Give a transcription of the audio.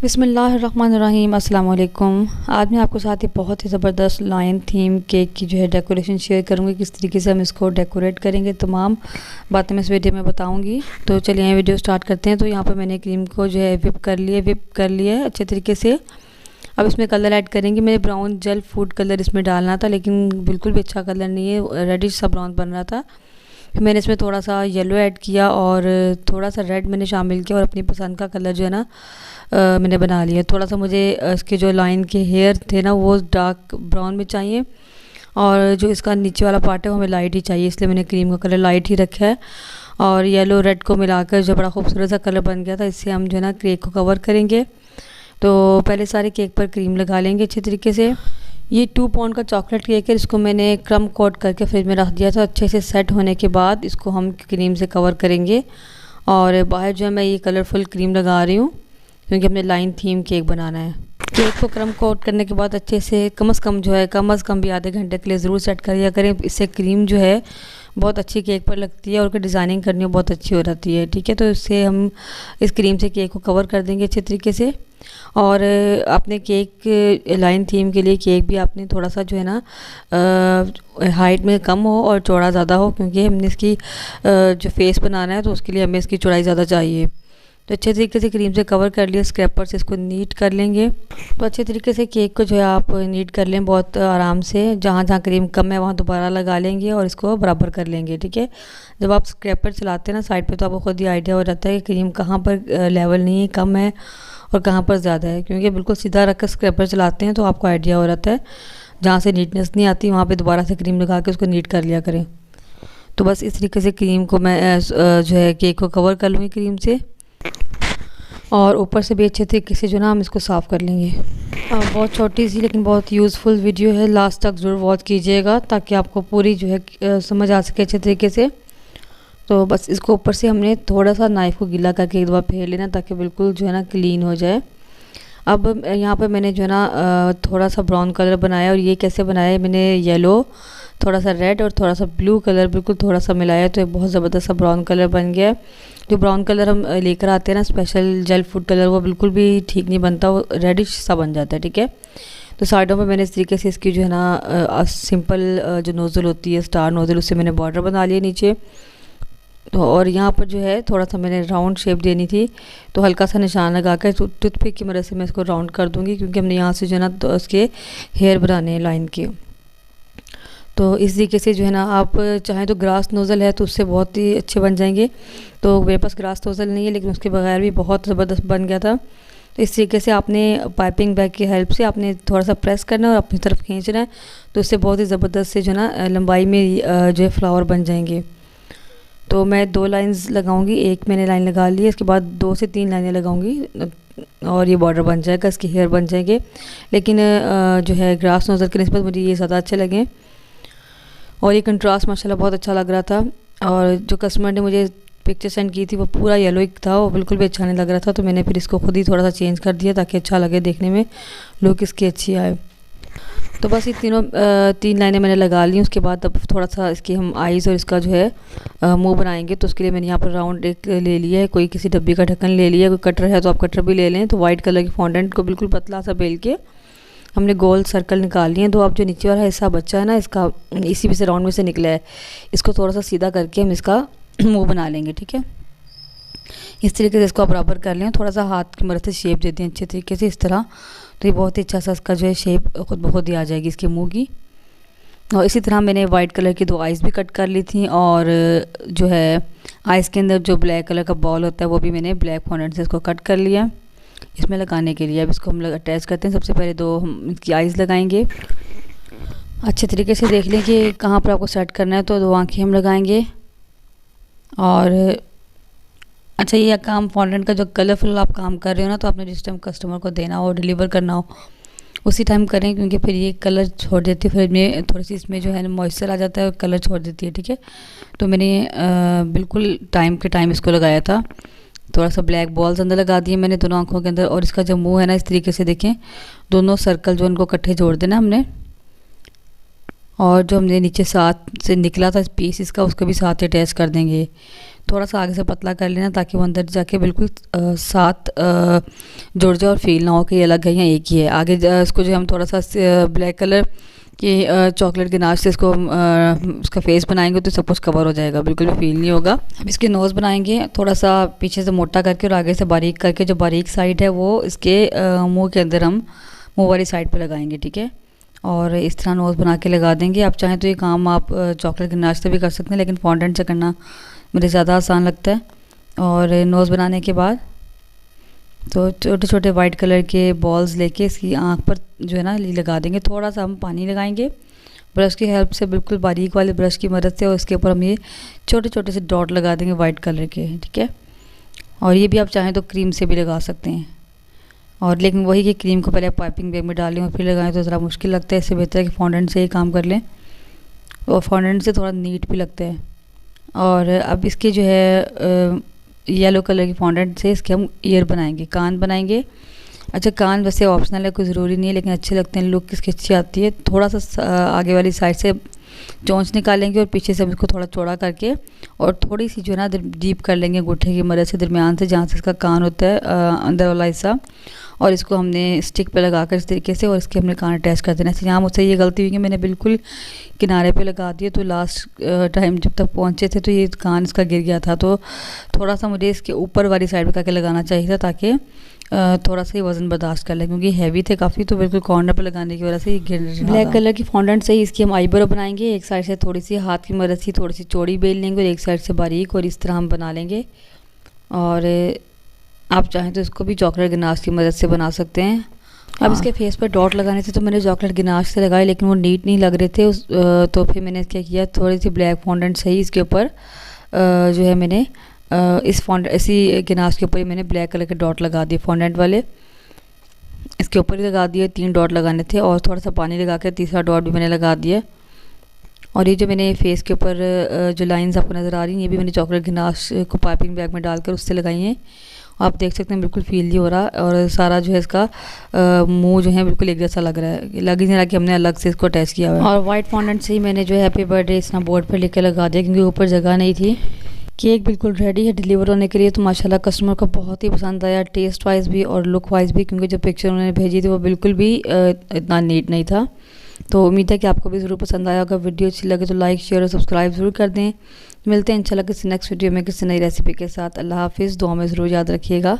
बिस्मिल्लाहिर्रहमानिर्रहीम अस्सलाम वालेकुम। आज मैं आपके साथ ही बहुत ही ज़बरदस्त लायन थीम केक की जो है डेकोरेशन शेयर करूँगी, किस तरीके से हम इसको डेकोरेट करेंगे। तमाम बातें मैं इस वीडियो में बताऊँगी। तो चलिए वीडियो स्टार्ट करते हैं। तो यहाँ पर मैंने क्रीम को जो है विप कर लिया है अच्छे तरीके से। अब इसमें कलर ऐड करेंगे। मेरे ब्राउन जेल फूड कलर इसमें डालना था, लेकिन बिल्कुल भी अच्छा कलर नहीं है, रेडिश सा ब्राउन बन रहा था। फिर मैंने इसमें थोड़ा सा येलो ऐड किया और थोड़ा सा रेड मैंने शामिल किया और अपनी पसंद का कलर जो है ना मैंने बना लिया। थोड़ा सा मुझे इसके जो लाइन के हेयर थे ना वो डार्क ब्राउन में चाहिए, और जो इसका नीचे वाला पार्ट है वो हमें लाइट ही चाहिए, इसलिए मैंने क्रीम का कलर लाइट ही रखा है। और येलो रेड को मिलाकर जो बड़ा खूबसूरत सा कलर बन गया था, इससे हम जो है ना केक को कवर करेंगे। तो पहले सारे केक पर क्रीम लगा लेंगे अच्छे तरीके से। ये 2 पाउंड का चॉकलेट केक है, इसको मैंने क्रम कोट करके फ्रिज में रख दिया था। अच्छे से सेट होने के बाद इसको हम क्रीम से कवर करेंगे। और बाहर जो है मैं ये कलरफुल क्रीम लगा रही हूँ, क्योंकि हमने लाइन थीम केक बनाना है। केक को क्रम कोट करने के बाद अच्छे से कम से कम भी आधे घंटे के लिए ज़रूर सेट कर लिया करें। इससे क्रीम जो है बहुत अच्छी केक पर लगती है और उसकी डिज़ाइनिंग करनी बहुत अच्छी हो जाती है। ठीक है, तो इससे हम इस क्रीम से केक को कवर कर देंगे अच्छे तरीके से। और अपने केक लाइन थीम के लिए केक भी आपने थोड़ा सा जो है ना हाइट में कम हो और चौड़ा ज़्यादा हो, क्योंकि हमने इसकी जो फेस बनाना है तो उसके लिए हमें इसकी चौड़ाई ज़्यादा चाहिए। तो अच्छे तरीके से क्रीम से कवर कर लिया। स्क्रैपर से इसको नीट कर लेंगे। तो अच्छे तरीके से केक को जो है आप नीट कर लें बहुत आराम से। जहाँ जहाँ क्रीम कम है वहाँ दोबारा लगा लेंगे और इसको बराबर कर लेंगे। ठीक है, जब आप स्क्रैपर चलाते हैं ना साइड पे, तो आपको खुद ही आइडिया हो जाता है कि क्रीम कहाँ पर लेवल नहीं है, कम है और कहाँ पर ज़्यादा है। क्योंकि बिल्कुल सीधा रख कर स्क्रैपर चलाते हैं तो आपको आइडिया हो जाता है, जहाँ से नीटनेस नहीं आती वहाँ पर दोबारा से क्रीम लगा के उसको नीट कर लिया करें। तो बस इस तरीके से क्रीम को मैं जो है केक को कवर कर लूँगी क्रीम से, और ऊपर से भी अच्छे तरीके से जो ना हम इसको साफ़ कर लेंगे। बहुत छोटी सी लेकिन बहुत यूज़फुल वीडियो है, लास्ट तक ज़रूर वॉच कीजिएगा ताकि आपको पूरी जो है समझ आ सके अच्छे तरीके से। तो बस इसको ऊपर से हमने थोड़ा सा नाइफ़ को गीला करके एक बार फेर लेना, ताकि बिल्कुल जो है ना क्लीन हो जाए। अब यहाँ पर मैंने जो है ना थोड़ा सा ब्राउन कलर बनाया, और ये कैसे बनाया, मैंने येलो, थोड़ा सा रेड और थोड़ा सा ब्लू कलर बिल्कुल थोड़ा सा मिलाया, तो एक बहुत ज़बरदस्त सा ब्राउन कलर बन गया। जो ब्राउन कलर हम लेकर आते हैं ना स्पेशल जेल फूड कलर, वो बिल्कुल भी ठीक नहीं बनता, वो रेडिश सा बन जाता है। ठीक है, तो साइडों में मैंने इस तरीके से इसकी जो है ना सिंपल जो नोज़ल होती है स्टार नोज़ल, उससे मैंने बॉर्डर बना लिया नीचे। तो और यहाँ पर जो है थोड़ा सा मैंने राउंड शेप देनी थी, तो हल्का सा निशान लगा कर टूथपिक की मदद से मैं इसको राउंड कर दूँगी, क्योंकि हमने यहाँ से जो है ना तो उसके हेयर बनाने हैं लाइन के। तो इस तरीके से जो है ना आप चाहें तो ग्रास नोज़ल है तो उससे बहुत ही अच्छे बन जाएंगे। तो मेरे पास ग्रास नोज़ल नहीं है, लेकिन उसके बगैर भी बहुत ज़बरदस्त बन गया था। तो इस तरीके से आपने पाइपिंग बैग की हेल्प से आपने थोड़ा सा प्रेस करना है और अपनी तरफ खींचना है, तो इससे बहुत ही ज़बरदस्त से जो है ना लंबाई में जो है फ्लावर बन जाएंगे। तो मैं 2 लाइन्स लगाऊंगी, एक मैंने लाइन लगा ली है, इसके बाद 2 से 3 लाइनें लगाऊंगी और ये बॉर्डर बन जाएगा, इसके हेयर बन जाएंगे। लेकिन जो है ग्रास नोज़ल की निस्बत मुझे ये ज़्यादा अच्छे लगे, और ये कंट्रास्ट माशाल्लाह बहुत अच्छा लग रहा था। और जो कस्टमर ने मुझे पिक्चर सेंड की थी वो पूरा येलो था, वो बिल्कुल भी अच्छा नहीं लग रहा था, तो मैंने फिर इसको खुद ही थोड़ा सा चेंज कर दिया ताकि अच्छा लगे देखने में, लुक इसकी अच्छी आए। तो बस ये 3 लाइनें मैंने लगा ली। उसके बाद अब थोड़ा सा इसकी हम आईज़ और इसका जो है मुंह बनाएंगे। तो उसके लिए मैंने यहाँ पर राउंड एक ले लिया है, कोई किसी डब्बी का ढक्कन ले लिया, कोई कटर है तो आप कटर भी ले लें। तो वाइट कलर की फॉन्डेंट को बिल्कुल पतला सा बेल के हमने गोल सर्कल निकाल लिए हैं। तो अब जो नीचे वाला हिस्सा बचा है ना, इसका इसी में से राउंड में से निकला है, इसको थोड़ा सा सीधा करके हम इसका मुंह बना लेंगे। ठीक है, इस तरीके से इसको बराबर कर लें, थोड़ा सा हाथ की मदद से शेप दे दें अच्छे तरीके से इस तरह। तो ये बहुत ही अच्छा सा इसका जो है शेप खुद ब खुद ही आ जाएगी इसके मुंह की। और इसी तरह मैंने वाइट कलर की 2 आइज़ भी कट कर ली थी, और जो है आइज़ के अंदर जो ब्लैक कलर का बॉल होता है वो भी मैंने ब्लैक फॉन्डेंट से इसको कट कर लिया इसमें लगाने के लिए। अब इसको हम अटैच करते हैं। सबसे पहले 2 हम इसकी आइज़ लगाएंगे। अच्छे तरीके से देख लें कि कहाँ पर आपको सेट करना है। तो 2 आँखें हम लगाएंगे। और अच्छा, ये काम फॉन्डेंट का जो कलरफुल आप काम कर रहे हो ना, तो आपने जिस टाइम कस्टमर को देना हो, डिलीवर करना हो, उसी टाइम करें, क्योंकि फिर ये कलर छोड़ देती है, फिर में थोड़ी सी इसमें जो है मॉइस्चर आ जाता है और कलर छोड़ देती है। ठीक है, तो मैंने बिल्कुल टाइम के टाइम इसको लगाया था। थोड़ा सा ब्लैक बॉल्स अंदर लगा दिए मैंने दोनों आँखों के अंदर, और इसका जो मुंह है ना इस तरीके से देखें, दोनों सर्कल जो उनको इकट्ठे जोड़ देना हमने। और जो हमने नीचे साथ से निकला था पीस इसका, उसको भी साथ अटैच कर देंगे। थोड़ा सा आगे से पतला कर लेना ताकि वो अंदर जाके बिल्कुल साथ जुड़ जाए और फील ना हो कि ये अलग है या एक ही है। आगे इसको जो हम थोड़ा सा ब्लैक कलर की चॉकलेट गनाश से इसको उसका फेस बनाएंगे तो सब कुछ कवर हो जाएगा, बिल्कुल भी फील नहीं होगा। अब इसके नोज़ बनाएंगे थोड़ा सा पीछे से मोटा करके और आगे से बारीक करके, जो बारीक साइड है वो इसके मुंह के अंदर हम मुंह वाली साइड पे लगाएंगे, ठीक है। और इस तरह नोज़ बना के लगा देंगे। आप चाहें तो ये काम आप चॉकलेट गनाश से भी कर सकते हैं, लेकिन फॉन्डेंट से करना मुझे ज़्यादा आसान लगता है। और नोज़ बनाने के बाद तो छोटे छोटे वाइट कलर के बॉल्स लेके इसकी आँख पर जो है ना लगा देंगे। थोड़ा सा हम पानी लगाएंगे ब्रश की हेल्प से, बिल्कुल बारीक वाले ब्रश की मदद से, और उसके ऊपर हम ये छोटे छोटे से डॉट लगा देंगे वाइट कलर के, ठीक है। और ये भी आप चाहें तो क्रीम से भी लगा सकते हैं, और लेकिन वही कि क्रीम को पहले आप पाइपिंग बैग में डालें और फिर लगाएं तो ज़रा मुश्किल लगता है। इससे बेहतर है कि फॉन्डेंट से ही काम कर लें, और फॉन्डेंट से थोड़ा नीट भी लगता है। और अब इसके जो है येलो कलर की फॉन्डेंट से इसके हम ईयर बनाएंगे, कान बनाएंगे। अच्छा, कान वैसे ऑप्शनल है, कोई ज़रूरी नहीं है, लेकिन अच्छे लगते हैं, लुक इसकी अच्छी आती है। थोड़ा सा आगे वाली साइड से चोंच निकालेंगे और पीछे से हम इसको थोड़ा चौड़ा करके और थोड़ी सी जो है ना डीप कर लेंगे अंगूठे की मदद से दरमियान से, जहाँ से इसका कान होता है अंदर वाला हिस्सा, और इसको हमने स्टिक पे लगाकर इस तरीके से और इसके हमने कान अटैच कर देना है। यहाँ मुझसे ये गलती हुई कि मैंने बिल्कुल किनारे पे लगा दिया, तो लास्ट टाइम जब तक पहुँचे थे तो ये कान इसका गिर गया था। तो थोड़ा सा मुझे इसके ऊपर वाली साइड पे करके लगाना चाहिए था ताकि थोड़ा सा ही वज़न बर्दाश्त कर ले, क्योंकि हैवी थे काफ़ी, तो बिल्कुल कॉर्नर पे लगाने की वजह से ये गिर रहा था। ब्लैक कलर की फॉन्डेंट से ही इसकी हम आईब्रो बनाएंगे। एक साइड से थोड़ी सी हाथ की मदद से थोड़ी सी चौड़ी बेल लेंगे और एक साइड से बारीक, और इस तरह हम बना लेंगे। और आप चाहें तो इसको भी चॉकलेट गनाश की मदद से बना सकते हैं। अब इसके फेस पर डॉट लगाने थे तो मैंने चॉकलेट गनाश से लगाए, लेकिन वो नीट नहीं लग रहे थे। तो फिर मैंने क्या किया, थोड़ी सी ब्लैक फॉन्डेंट से ही इसके ऊपर जो है मैंने इसी गनाश के ऊपर ही मैंने ब्लैक कलर के डॉट लगा दिए, फॉन्डेंट वाले इसके ऊपर ही लगा दिए। 3 डॉट लगाने थे और थोड़ा सा पानी लगा के तीसरा डॉट भी मैंने लगा दिया। और ये जो मैंने फेस के ऊपर जो लाइंस आपको नज़र आ रही हैं, ये भी मैंने चॉकलेट गनाश को पाइपिंग बैग में डालकर उससे लगाई हैं। आप देख सकते हैं बिल्कुल फील नहीं हो रहा, और सारा जो है इसका मुंह जो है बिल्कुल एक जैसा लग रहा है, लग ही नहीं रहा कि हमने अलग से इसको अटैच किया हुआ है। और वाइट फॉन्डेंट से ही मैंने जो है हैप्पी बर्थडे इस ना बोर्ड पर लिख के लगा दिया, क्योंकि ऊपर जगह नहीं थी। केक बिल्कुल रेडी है डिलीवर होने के लिए। तो माशाल्लाह कस्टमर को बहुत ही पसंद आया, टेस्ट वाइज भी और लुक वाइज भी, क्योंकि जो पिक्चर उन्होंने भेजी थी वो बिल्कुल भी इतना नीट नहीं था। तो उम्मीद है कि आपको भी ज़रूर पसंद आया होगा। वीडियो अच्छी लगे तो लाइक शेयर और सब्सक्राइब ज़रूर कर दें। मिलते हैं इंशाल्लाह किसी नेक्स्ट वीडियो में किसी नई रेसिपी के साथ। अल्लाह हाफिज़, दुआ में ज़रूर याद रखिएगा।